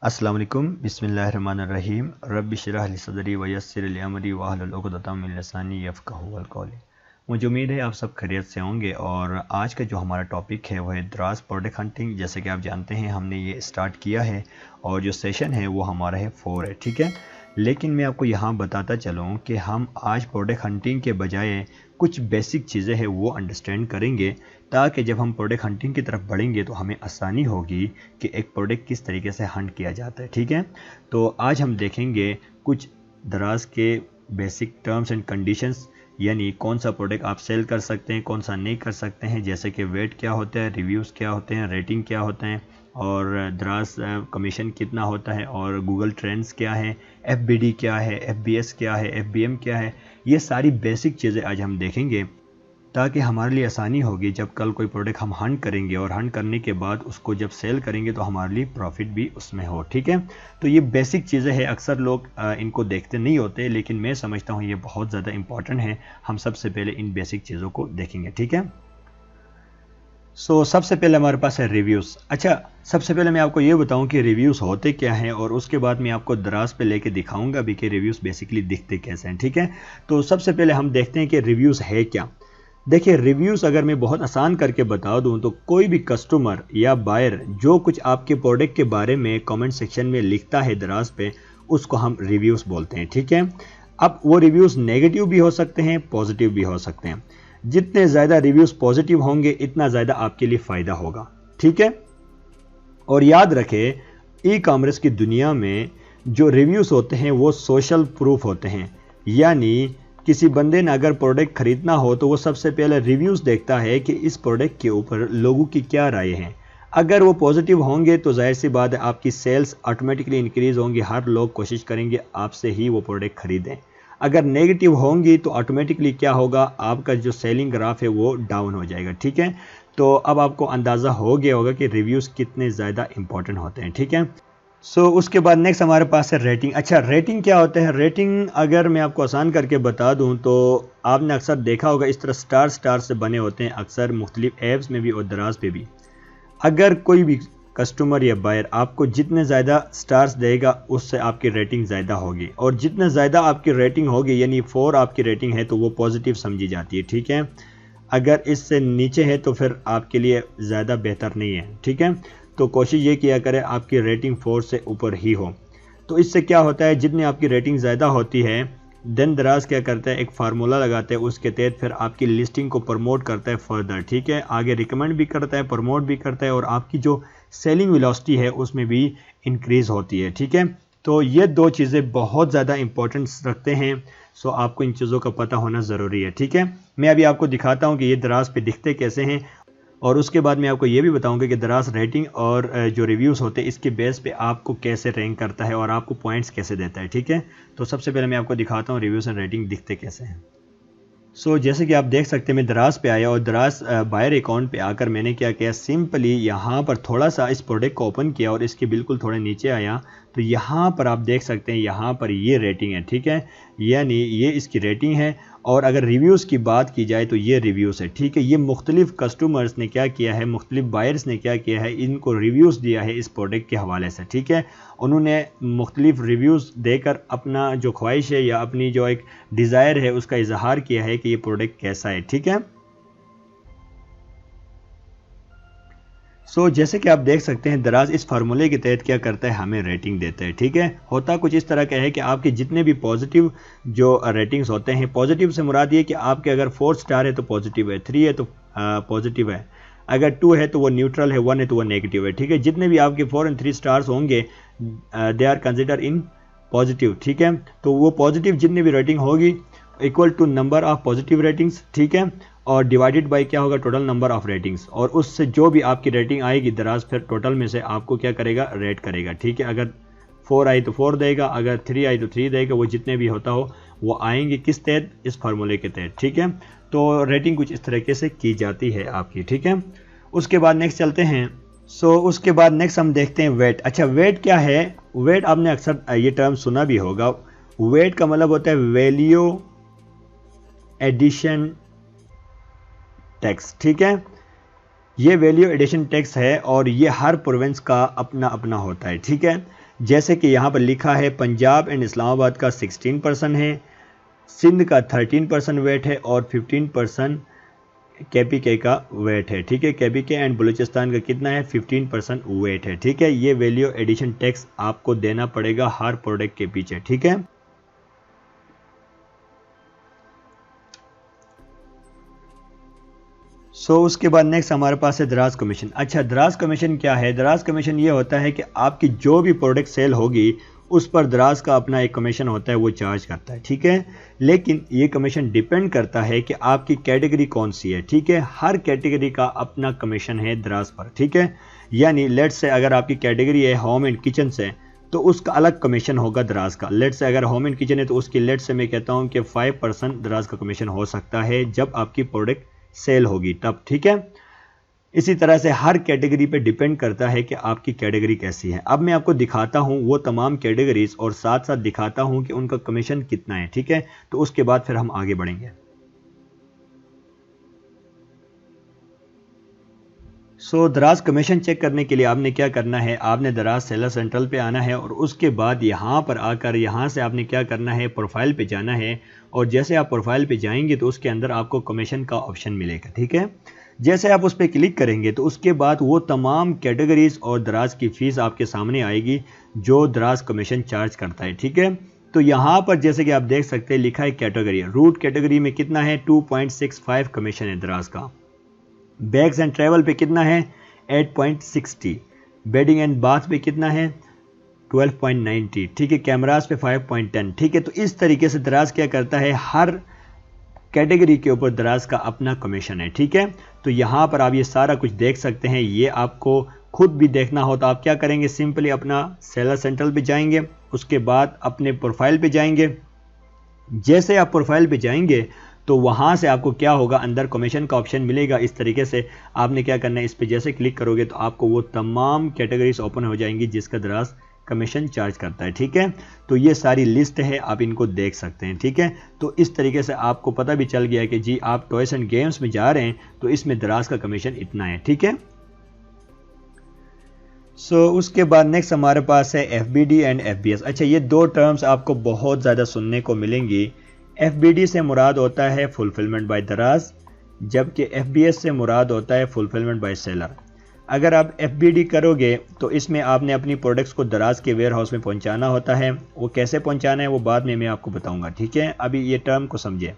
अस्सलाम वालेकुम बिस्मिल्लाहिर्रहमानिर्रहीम रब्बि इश्रह ली सदरी व यस्सिर ली अमरी वाहलुल उक़दतम मिन लिसानी यफ़क़हू क़ौली। मुझे उम्मीद है आप सब खैरियत से होंगे और आज का जो हमारा टॉपिक है वो है दराज प्रोडक्ट हंटिंग। जैसे कि आप जानते हैं हमने ये स्टार्ट किया है और जो सेशन है वो हमारा है 4 है, ठीक है। लेकिन मैं आपको यहाँ बताता चलूँ कि हम आज प्रोडक्ट हंटिंग के बजाय कुछ बेसिक चीज़ें हैं वो अंडरस्टैंड करेंगे, ताकि जब हम प्रोडक्ट हंटिंग की तरफ बढ़ेंगे तो हमें आसानी होगी कि एक प्रोडक्ट किस तरीके से हंट किया जाता है, ठीक है। तो आज हम देखेंगे कुछ दराज के बेसिक टर्म्स एंड कंडीशंस, यानी कौन सा प्रोडक्ट आप सेल कर सकते हैं, कौन सा नहीं कर सकते हैं, जैसे कि वेट क्या होता है, रिव्यूज़ क्या होते हैं, रेटिंग क्या होते हैं और दराज कमीशन कितना होता है और गूगल ट्रेंड्स क्या है, FBD क्या है, FBS क्या है, FBM क्या है। ये सारी बेसिक चीज़ें आज हम देखेंगे ताकि हमारे लिए आसानी होगी जब कल कोई प्रोडक्ट हम हंट करेंगे और हंट करने के बाद उसको जब सेल करेंगे तो हमारे लिए प्रॉफिट भी उसमें हो, ठीक है। तो ये बेसिक चीज़ें हैं, अक्सर लोग इनको देखते नहीं होते, लेकिन मैं समझता हूँ ये बहुत ज़्यादा इंपॉर्टेंट है। हम सबसे पहले इन बेसिक चीज़ों को देखेंगे, ठीक है। सबसे पहले हमारे पास है रिव्यूज़। अच्छा, सबसे पहले मैं आपको ये बताऊं कि रिव्यूज़ होते क्या हैं और उसके बाद मैं आपको दराज पे लेके दिखाऊंगा भी कि रिव्यूज़ बेसिकली दिखते कैसे हैं, ठीक है। तो सबसे पहले हम देखते हैं कि रिव्यूज़ है क्या। देखिए, रिव्यूज़ अगर मैं बहुत आसान करके बता दूं तो कोई भी कस्टमर या बायर जो कुछ आपके प्रोडक्ट के बारे में कमेंट सेक्शन में लिखता है दराज पे, उसको हम रिव्यूज़ बोलते हैं, ठीक है। अब वो रिव्यूज़ नेगेटिव भी हो सकते हैं, पॉजिटिव भी हो सकते हैं। जितने ज़्यादा रिव्यूज़ पॉजिटिव होंगे इतना ज़्यादा आपके लिए फ़ायदा होगा, ठीक है। और याद रखें, ई कॉमर्स की दुनिया में जो रिव्यूज़ होते हैं वो सोशल प्रूफ होते हैं, यानी किसी बंदे ने अगर प्रोडक्ट ख़रीदना हो तो वो सबसे पहले रिव्यूज़ देखता है कि इस प्रोडक्ट के ऊपर लोगों की क्या राय है। अगर वो पॉजिटिव होंगे तो जाहिर सी बात है आपकी सेल्स ऑटोमेटिकली इंक्रीज़ होंगी, हर लोग कोशिश करेंगे आपसे ही वो प्रोडक्ट ख़रीदें। अगर नेगेटिव होंगी तो ऑटोमेटिकली क्या होगा, आपका जो सेलिंग ग्राफ है वो डाउन हो जाएगा, ठीक है। तो अब आपको अंदाज़ा हो गया होगा कि रिव्यूज़ कितने ज़्यादा इंपॉर्टेंट होते हैं, ठीक है। उसके बाद नेक्स्ट हमारे पास है रेटिंग। अच्छा, रेटिंग क्या होता है? रेटिंग अगर मैं आपको आसान करके बता दूं तो आपने अक्सर देखा होगा इस तरह स्टार स्टार से बने होते हैं, अक्सर मुख्तलिफ ऐप्स में भी और दराज पे भी। अगर कोई भी कस्टमर या बायर आपको जितने ज़्यादा स्टार्स देगा उससे आपकी रेटिंग ज़्यादा होगी, और जितने ज़्यादा आपकी रेटिंग होगी यानी 4 आपकी रेटिंग है तो वो पॉजिटिव समझी जाती है, ठीक है। अगर इससे नीचे है तो फिर आपके लिए ज़्यादा बेहतर नहीं है, ठीक है। तो कोशिश ये किया करें आपकी रेटिंग 4 से ऊपर ही हो। तो इससे क्या होता है, जितनी आपकी रेटिंग ज़्यादा होती है देन दराज क्या करता है, एक फार्मूला लगाता है, उसके तहत फिर आपकी लिस्टिंग को प्रमोट करता है फर्दर, ठीक है। आगे रिकमेंड भी करता है, प्रमोट भी करता है और आपकी जो सेलिंग वेलोसिटी है उसमें भी इंक्रीज़ होती है, ठीक है। तो ये दो चीज़ें बहुत ज़्यादा इंपॉर्टेंस रखते हैं। आपको इन चीज़ों का पता होना ज़रूरी है, ठीक है। मैं अभी आपको दिखाता हूँ कि ये दराज पे दिखते कैसे हैं और उसके बाद मैं आपको ये भी बताऊंगा कि दराज रेटिंग और जो रिव्यूज़ होते हैं इसके बेस पे आपको कैसे रैंक करता है और आपको पॉइंट्स कैसे देता है, ठीक है। तो सबसे पहले मैं आपको दिखाता हूँ रिव्यूज़ एंड रेटिंग दिखते कैसे हैं। जैसे कि आप देख सकते हैं मैं दराज पे आया और दराज बायर अकाउंट पे आकर मैंने क्या किया, सिंपली यहाँ पर थोड़ा सा इस प्रोडक्ट को ओपन किया और इसके बिल्कुल थोड़े नीचे आया तो यहाँ पर आप देख सकते हैं यहाँ पर ये रेटिंग है, ठीक है, यानी ये इसकी रेटिंग है। और अगर रिव्यूज़ की बात की जाए तो ये रिव्यूज़ है, ठीक है। ये मुख्तलिफ कस्टमर्स ने क्या किया है, मुख्तलिफ बायर्स ने क्या किया है, इनको रिव्यूज़ दिया है इस प्रोडक्ट के हवाले से, ठीक है। उन्होंने मुख्तलिफ रिव्यूज़ देकर अपना जो ख्वाहिश है या अपनी जो एक डिज़ायर है उसका इजहार किया है कि ये प्रोडक्ट कैसा है, ठीक है। जैसे कि आप देख सकते हैं दराज इस फार्मूले के तहत क्या करता है, हमें रेटिंग देता है, ठीक है। होता कुछ इस तरह का है कि आपके जितने भी पॉजिटिव जो रेटिंग्स होते हैं, पॉजिटिव से मुराद ये कि आपके अगर 4 स्टार है तो पॉजिटिव है, 3 है तो पॉजिटिव है, अगर 2 है तो वो न्यूट्रल है, 1 है तो वो नेगेटिव है, ठीक है। जितने भी आपके 4 और 3 स्टार्स होंगे they are consider in positive, ठीक है। तो वो पॉजिटिव जितनी भी रेटिंग होगी equal to number of positive ratings, ठीक है, और डिवाइडेड बाय क्या होगा, टोटल नंबर ऑफ रेटिंग्स, और उससे जो भी आपकी रेटिंग आएगी दराज फिर टोटल में से आपको क्या करेगा, रेट करेगा, ठीक है। अगर 4 आई तो 4 देगा, अगर 3 आई तो 3 देगा, वो जितने भी होता हो वो आएंगे किस तहत, इस फार्मूले के तहत, ठीक है। तो रेटिंग कुछ इस तरीके से की जाती है आपकी, ठीक है। उसके बाद नेक्स्ट चलते हैं। उसके बाद नेक्स्ट हम देखते हैं वेट। अच्छा, वेट क्या है? वेट आपने अक्सर ये टर्म सुना भी होगा। वेट का मतलब होता है वैल्यू एडिशन टैक्स, ठीक है। ये वैल्यू एडिशन टैक्स है और ये हर प्रोविंस का अपना अपना होता है, ठीक है। जैसे कि यहाँ पर लिखा है पंजाब एंड इस्लामाबाद का 16% है, सिंध का 13% वेट है और 15% KPK का वेट है। ठीक है, KPK एंड बलूचिस्तान का कितना है, 15% वेट है। ठीक है, ये वैल्यू एडिशन टैक्स आपको देना पड़ेगा हर प्रोडक्ट के पीछे। ठीक है, उसके बाद नेक्स्ट हमारे पास है दराज कमीशन। अच्छा, दराज कमीशन क्या है? दराज कमीशन ये होता है कि आपकी जो भी प्रोडक्ट सेल होगी उस पर दराज का अपना एक कमीशन होता है, वो चार्ज करता है। ठीक है, लेकिन ये कमीशन डिपेंड करता है कि आपकी कैटेगरी कौन सी है। ठीक है, हर कैटेगरी का अपना कमीशन है दराज पर। ठीक है, यानी लेट्स से अगर आपकी कैटेगरी है होम एंड किचन से तो उसका अलग कमीशन होगा दराज का। लेट्स से अगर होम एंड किचन है तो उसकी लेट्स से मैं कहता हूँ कि 5% दराज का कमीशन हो सकता है जब आपकी प्रोडक्ट सेल होगी तब। ठीक है, इसी तरह से हर कैटेगरी पे डिपेंड करता है कि आपकी कैटेगरी कैसी है। अब मैं आपको दिखाता हूं वो तमाम कैटेगरीज और साथ साथ दिखाता हूं कि उनका कमीशन कितना है। ठीक है, तो उसके बाद फिर हम आगे बढ़ेंगे। दराज कमीशन चेक करने के लिए आपने क्या करना है, आपने दराज सेलर सेंट्रल पे आना है और उसके बाद यहाँ पर आकर यहाँ से आपने क्या करना है, प्रोफाइल पे जाना है। और जैसे आप प्रोफाइल पे जाएंगे तो उसके अंदर आपको कमीशन का ऑप्शन मिलेगा। ठीक है, जैसे आप उस पर क्लिक करेंगे तो उसके बाद वो तमाम कैटेगरीज और दराज की फ़ीस आपके सामने आएगी जो दराज कमीशन चार्ज करता है। ठीक है, तो यहाँ पर जैसे कि आप देख सकते हैं लिखा है कैटेगरी, रूट कैटेगरी में कितना है, 2.65 कमीशन है दराज का। बैग्स एंड ट्रैवल पे कितना है, 8.60। बेडिंग एंड बाथ पे कितना है, 12.90। ठीक है, कैमरास पे 5.10। ठीक है, तो इस तरीके से दराज क्या करता है, हर कैटेगरी के ऊपर दराज का अपना कमीशन है। ठीक है, तो यहाँ पर आप ये सारा कुछ देख सकते हैं। ये आपको खुद भी देखना हो तो आप क्या करेंगे, सिंपली अपना सेलर सेंट्रल पे जाएंगे, उसके बाद अपने प्रोफाइल पे जाएंगे। जैसे आप प्रोफाइल पे जाएंगे तो वहाँ से आपको क्या होगा, अंदर कमीशन का ऑप्शन मिलेगा। इस तरीके से आपने क्या करना है, इस पर जैसे क्लिक करोगे तो आपको वो तमाम कैटेगरीज ओपन हो जाएंगी जिसका दराज कमीशन चार्ज करता है। ठीक है, तो ये सारी लिस्ट है, आप इनको देख सकते हैं। ठीक है, तो इस तरीके से आपको पता भी चल गया कि जी आप टॉयज एंड गेम्स में जा रहे हैं तो इसमें दराज का कमीशन इतना है। ठीक है, उसके बाद नेक्स्ट हमारे पास है FBD एंड FBS। अच्छा, ये दो टर्म्स आपको बहुत ज़्यादा सुनने को मिलेंगी। FBD से मुराद होता है फुलफिलमेंट बाय दराज, जबकि FBS से मुराद होता है फुलफिलमेंट बाय सेलर। अगर आप FBD करोगे तो इसमें आपने अपनी प्रोडक्ट्स को दराज के वेयर हाउस में पहुंचाना होता है। वो कैसे पहुंचाना है वो बाद में मैं आपको बताऊंगा। ठीक है, अभी ये टर्म को समझे।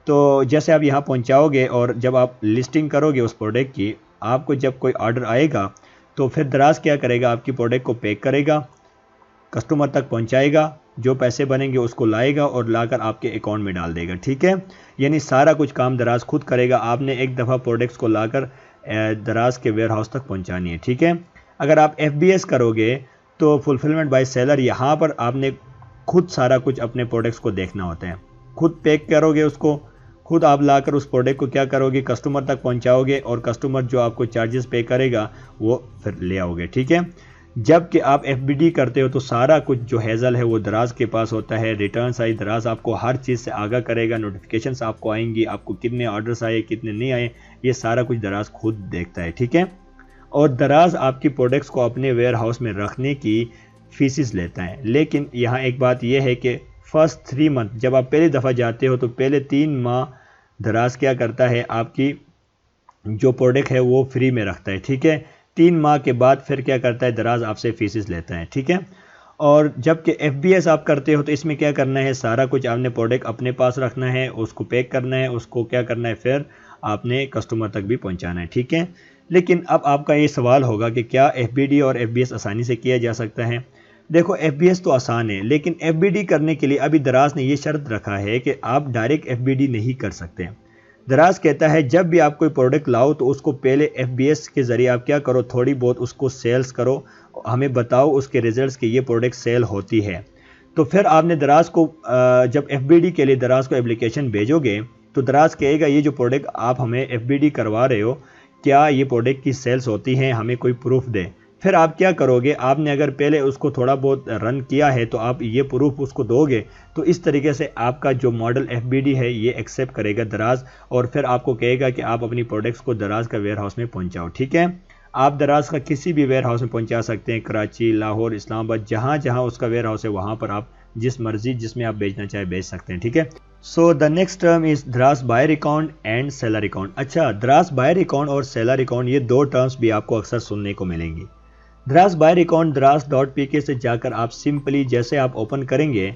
तो जैसे आप यहाँ पहुंचाओगे और जब आप लिस्टिंग करोगे उस प्रोडक्ट की, आपको जब कोई ऑर्डर आएगा तो फिर दराज क्या करेगा, आपकी प्रोडक्ट को पैक करेगा, कस्टमर तक पहुँचाएगा, जो पैसे बनेंगे उसको लाएगा और लाकर आपके अकाउंट में डाल देगा। ठीक है, यानी सारा कुछ काम दराज खुद करेगा। आपने एक दफ़ा प्रोडक्ट्स को लाकर दराज के वेयर हाउस तक पहुंचानी है। ठीक है, अगर आप FBS करोगे तो फुलफिलमेंट बाय सेलर, यहाँ पर आपने खुद सारा कुछ अपने प्रोडक्ट्स को देखना होता है। खुद पैक करोगे उसको, खुद आप लाकर उस प्रोडक्ट को क्या करोगे, कस्टमर तक पहुंचाओगे और कस्टमर जो आपको चार्जेस पे करेगा वो फिर ले आओगे। ठीक है, जबकि आप FBD करते हो तो सारा कुछ जो हेज़ल है वो दराज के पास होता है। रिटर्न्स आई, दराज आपको हर चीज़ से आगाह करेगा, नोटिफिकेशंस आपको आएंगी, आपको कितने ऑर्डर्स आए कितने नहीं आए, ये सारा कुछ दराज खुद देखता है। ठीक है, और दराज आपकी प्रोडक्ट्स को अपने वेयर हाउस में रखने की फीसिस लेता है। लेकिन यहाँ एक बात यह है कि फर्स्ट 3 मंथ जब आप पहली दफ़ा जाते हो तो पहले 3 माह दराज क्या करता है, आपकी जो प्रोडक्ट है वो फ्री में रखता है। ठीक है, 3 माह के बाद फिर क्या करता है, दराज आपसे फीसिस लेता है। ठीक है, और जबकि FBS आप करते हो तो इसमें क्या करना है, सारा कुछ आपने प्रोडक्ट अपने पास रखना है, उसको पैक करना है, उसको क्या करना है, फिर आपने कस्टमर तक भी पहुंचाना है। ठीक है, लेकिन अब आपका ये सवाल होगा कि क्या FBD और FBS आसानी से किया जा सकता है। देखो, FBS तो आसान है, लेकिन FBD करने के लिए अभी दराज ने ये शर्त रखा है कि आप डायरेक्ट FBD नहीं कर सकते। दराज कहता है जब भी आप कोई प्रोडक्ट लाओ तो उसको पहले FBS के ज़रिए आप क्या करो, थोड़ी बहुत उसको सेल्स करो, हमें बताओ उसके रिजल्ट्स कि ये प्रोडक्ट सेल होती है। तो फिर आपने दराज को जब FBD के लिए दराज को एप्लीकेशन भेजोगे तो दराज कहेगा ये जो प्रोडक्ट आप हमें FBD करवा रहे हो, क्या ये प्रोडक्ट की सेल्स होती हैं, हमें कोई प्रूफ दे। फिर आप क्या करोगे, आपने अगर पहले उसको थोड़ा बहुत रन किया है तो आप ये प्रूफ उसको दोगे, तो इस तरीके से आपका जो मॉडल FBD है ये एक्सेप्ट करेगा दराज, और फिर आपको कहेगा कि आप अपनी प्रोडक्ट्स को दराज का वेयर हाउस में पहुंचाओ। ठीक है, आप दराज का किसी भी वेयर हाउस में पहुंचा सकते हैं, कराची, लाहौर, इस्लामाबाद, जहां जहां उसका वेयर हाउस है वहां पर आप जिस मर्जी जिसमें आप बेचना चाहे बेच सकते हैं, ठीक है। So the next term is Daraz buyer account and seller account. अच्छा, दराज बायर अकाउंट और सेलर अकाउंट ये दो टर्म्स भी आपको अक्सर सुनने को मिलेंगी। दराज बायर अकाउंट दराज.pk से जाकर आप सिंपली जैसे आप ओपन करेंगे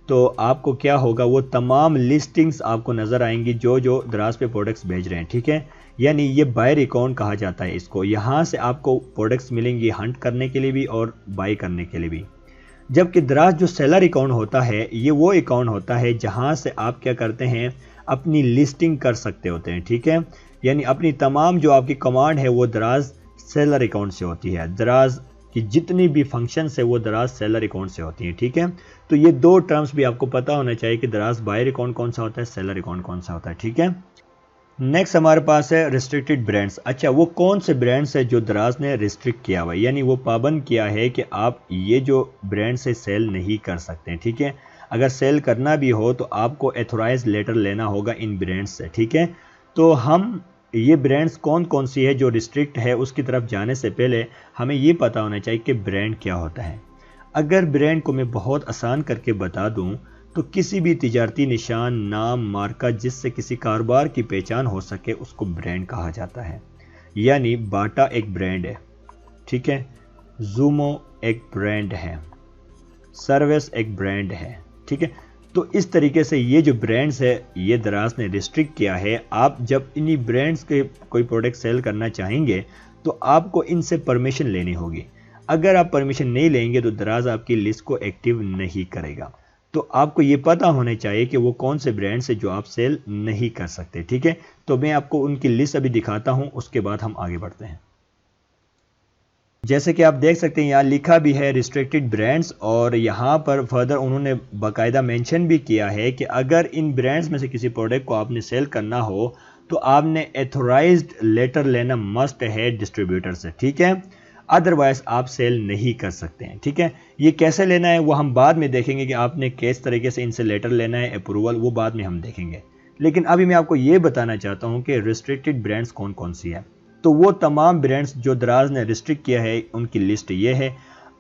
तो आपको क्या होगा, वो तमाम लिस्टिंग्स आपको नज़र आएंगी जो जो दराज पे प्रोडक्ट्स भेज रहे हैं, ठीक है। यानी ये बायर अकाउंट कहा जाता है इसको। यहाँ से आपको प्रोडक्ट्स मिलेंगी हंट करने के लिए भी और बाई करने के लिए भी। जबकि दराज जो सेलर अकाउंट होता है ये वो अकाउंट होता है जहाँ से आप क्या करते हैं, अपनी लिस्टिंग कर सकते होते हैं, ठीक है। यानी अपनी तमाम जो आपकी कमांड है वो दराज सेलर अकाउंट से होती है। दराज की जितनी भी फंक्शंस है वो दराज सेलर अकाउंट से होती हैं, ठीक है। तो ये दो टर्म्स भी आपको पता होना चाहिए कि दराज बायर अकाउंट कौन सा होता है, सेलर अकाउंट कौन सा होता है, ठीक है। नेक्स्ट हमारे पास है रिस्ट्रिक्टेड ब्रांड्स। अच्छा, वो कौन से ब्रांड्स है जो दराज ने रिस्ट्रिक्ट किया हुआ है, यानी वो पाबंद किया है कि आप ये जो ब्रांड से सेल नहीं कर सकते, ठीक है। अगर सेल करना भी हो तो आपको एथोराइज लेटर लेना होगा इन ब्रांड्स से, ठीक है। तो हम ये ब्रांड्स कौन कौन सी है जो रिस्ट्रिक्ट है उसकी तरफ जाने से पहले हमें ये पता होना चाहिए कि ब्रांड क्या होता है। अगर ब्रांड को मैं बहुत आसान करके बता दूं तो किसी भी तिजारती निशान, नाम, मार्का जिससे किसी कारोबार की पहचान हो सके उसको ब्रांड कहा जाता है। यानी बाटा एक ब्रांड है, ठीक है, ज़ूमो एक ब्रांड है, सर्विस एक ब्रांड है, ठीक है। तो इस तरीके से ये जो ब्रांड्स है ये दराज ने रिस्ट्रिक्ट किया है। आप जब इन्हीं ब्रांड्स के कोई प्रोडक्ट सेल करना चाहेंगे तो आपको इनसे परमिशन लेनी होगी। अगर आप परमिशन नहीं लेंगे तो दराज आपकी लिस्ट को एक्टिव नहीं करेगा। तो आपको ये पता होना चाहिए कि वो कौन से ब्रांड्स है जो आप सेल नहीं कर सकते, ठीक है। तो मैं आपको उनकी लिस्ट अभी दिखाता हूँ, उसके बाद हम आगे बढ़ते हैं। जैसे कि आप देख सकते हैं यहाँ लिखा भी है रिस्ट्रिक्टेड ब्रांड्स, और यहाँ पर फर्दर उन्होंने बाकायदा मेंशन भी किया है कि अगर इन ब्रांड्स में से किसी प्रोडक्ट को आपने सेल करना हो तो आपने एथोराइज्ड लेटर लेना मस्ट है डिस्ट्रीब्यूटर से, ठीक है। अदरवाइज आप सेल नहीं कर सकते हैं, ठीक है। ये कैसे लेना है वो हम बाद में देखेंगे कि आपने किस तरीके से इनसे लेटर लेना है, अप्रूवल, वो बाद में हम देखेंगे। लेकिन अभी मैं आपको ये बताना चाहता हूँ कि रिस्ट्रिक्टेड ब्रांड्स कौन कौन सी है। तो वो तमाम ब्रांड्स जो दराज ने रिस्ट्रिक्ट किया है उनकी लिस्ट ये है।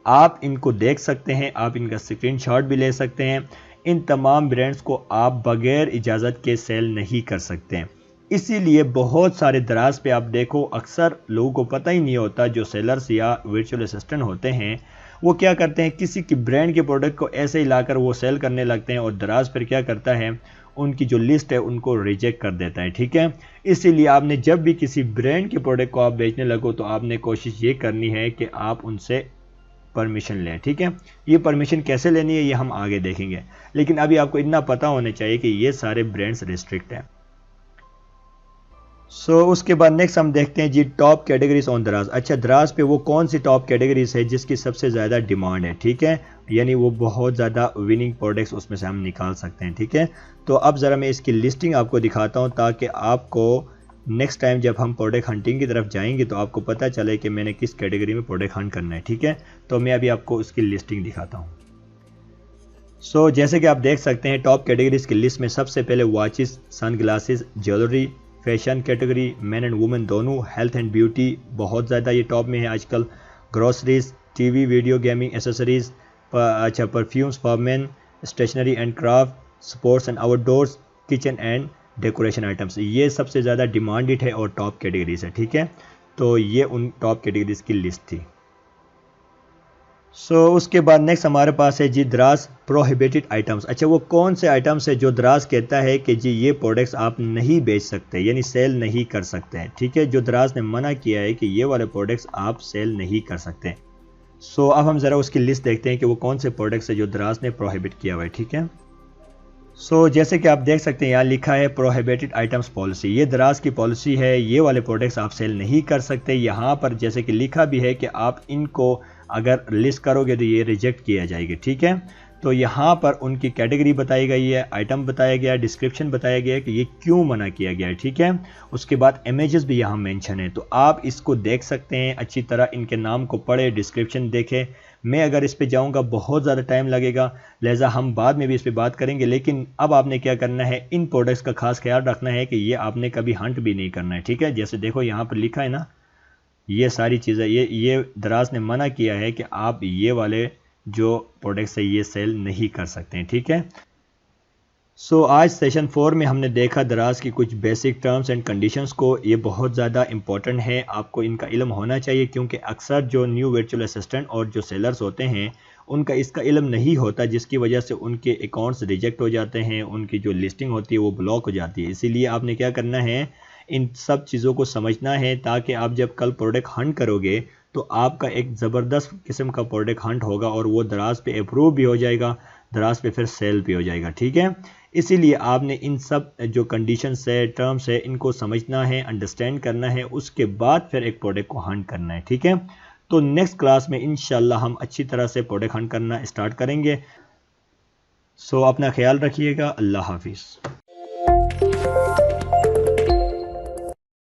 आप इनको देख सकते हैं, आप इनका स्क्रीनशॉट भी ले सकते हैं। इन तमाम ब्रांड्स को आप बगैर इजाज़त के सेल नहीं कर सकते हैं। इसीलिए बहुत सारे दराज पे आप देखो अक्सर लोगों को पता ही नहीं होता, जो सेलर्स या वर्चुअल असिस्टेंट होते हैं वो क्या करते हैं, किसी की ब्रांड के प्रोडक्ट को ऐसे ही लाकर वो सेल करने लगते हैं और दराज पर क्या करता है, उनकी जो लिस्ट है उनको रिजेक्ट कर देता है, ठीक है। इसीलिए आपने जब भी किसी ब्रांड के प्रोडक्ट को आप बेचने लगो तो आपने कोशिश ये करनी है कि आप उनसे परमिशन लें, ठीक है। ये परमिशन कैसे लेनी है ये हम आगे देखेंगे, लेकिन अभी आपको इतना पता होना चाहिए कि ये सारे ब्रांड्स रिस्ट्रिक्ट हैं। उसके बाद नेक्स्ट हम देखते हैं जी टॉप कैटेगरीज ऑन दराज। अच्छा, दराज पे वो कौन सी टॉप कैटेगरीज है जिसकी सबसे ज़्यादा डिमांड है, ठीक है, यानी वो बहुत ज़्यादा विनिंग प्रोडक्ट्स उसमें से हम निकाल सकते हैं, ठीक है। तो अब ज़रा मैं इसकी लिस्टिंग आपको दिखाता हूँ ताकि आपको नेक्स्ट टाइम जब हम प्रोडक्ट हंटिंग की तरफ जाएंगे तो आपको पता चले कि मैंने किस कैटेगरी में प्रोडक्ट हंट करना है, ठीक है। तो मैं अभी आपको उसकी लिस्टिंग दिखाता हूँ। जैसे कि आप देख सकते हैं टॉप कैटेगरीज की लिस्ट में सबसे पहले watches, sunglasses, jewellery, fashion category, man and women दोनों, हेल्थ एंड ब्यूटी बहुत ज़्यादा ये टॉप में है आजकल, groceries, TV, video gaming accessories, अच्छा perfumes for men, stationery and craft, sports and outdoors, kitchen and decoration items, ये सबसे ज़्यादा डिमांडेड है और टॉप कैटेगरीज है, ठीक है। तो ये उन टॉप कैटेगरीज की लिस्ट थी। उसके बाद नेक्स्ट हमारे पास है जी दराज प्रोहिबिटेड आइटम्स। अच्छा, वो कौन से आइटम्स है जो दराज कहता है कि जी ये प्रोडक्ट्स आप नहीं बेच सकते, यानी सेल नहीं कर सकते हैं, ठीक है। जो दराज ने मना किया है कि ये वाले प्रोडक्ट्स आप सेल नहीं कर सकते। अब हम ज़रा उसकी लिस्ट देखते हैं कि वो कौन से प्रोडक्ट्स है जो दराज ने प्रोहिबिट किया हुआ है, ठीक है। जैसे कि आप देख सकते हैं यहाँ लिखा है प्रोहिबिटेड आइटम्स पॉलिसी, ये दराज की पॉलिसी है, ये वाले प्रोडक्ट्स आप सेल नहीं कर सकते। यहाँ पर जैसे कि लिखा भी है कि आप इनको अगर लिस्ट करोगे तो ये रिजेक्ट किया जाएगी, ठीक है। तो यहाँ पर उनकी कैटेगरी बताई गई है, आइटम बताया गया है, डिस्क्रिप्शन बताया गया है कि ये क्यों मना किया गया है, ठीक है। उसके बाद इमेजेस भी यहाँ मेंशन है, तो आप इसको देख सकते हैं अच्छी तरह, इनके नाम को पढ़े, डिस्क्रिप्शन देखें। मैं अगर इस पे जाऊँगा बहुत ज़्यादा टाइम लगेगा, लिहाजा हम बाद में भी इस पे बात करेंगे। लेकिन अब आपने क्या करना है, इन प्रोडक्ट्स का खास ख्याल रखना है कि ये आपने कभी हंट भी नहीं करना है, ठीक है। जैसे देखो यहाँ पर लिखा है ना ये सारी चीज़ें, ये दराज ने मना किया है कि आप ये वाले जो प्रोडक्ट्स है ये सेल नहीं कर सकते हैं, ठीक है। सो आज सेशन 4 में हमने देखा दराज की कुछ बेसिक टर्म्स एंड कंडीशंस को। ये बहुत ज़्यादा इंपॉर्टेंट है, आपको इनका इल्म होना चाहिए, क्योंकि अक्सर जो न्यू वर्चुअल असिस्टेंट और जो सेलर्स होते हैं उनका इसका इल्म नहीं होता, जिसकी वजह से उनके अकाउंट्स रिजेक्ट हो जाते हैं, उनकी जो लिस्टिंग होती है वो ब्लॉक हो जाती है। इसीलिए आपने क्या करना है, इन सब चीज़ों को समझना है, ताकि आप जब कल प्रोडक्ट हंट करोगे तो आपका एक ज़बरदस्त किस्म का प्रोडक्ट हंट होगा और वो दराज पे अप्रूव भी हो जाएगा, दराज पे फिर सेल भी हो जाएगा, ठीक है। इसीलिए आपने इन सब जो कंडीशंस है, टर्म्स है, इनको समझना है, अंडरस्टैंड करना है, उसके बाद फिर एक प्रोडक्ट को हंट करना है, ठीक है। तो नेक्स्ट क्लास में इंशाल्लाह हम अच्छी तरह से प्रोडक्ट हंट करना स्टार्ट करेंगे। सो अपना ख्याल रखिएगा। अल्लाह हाफिज़।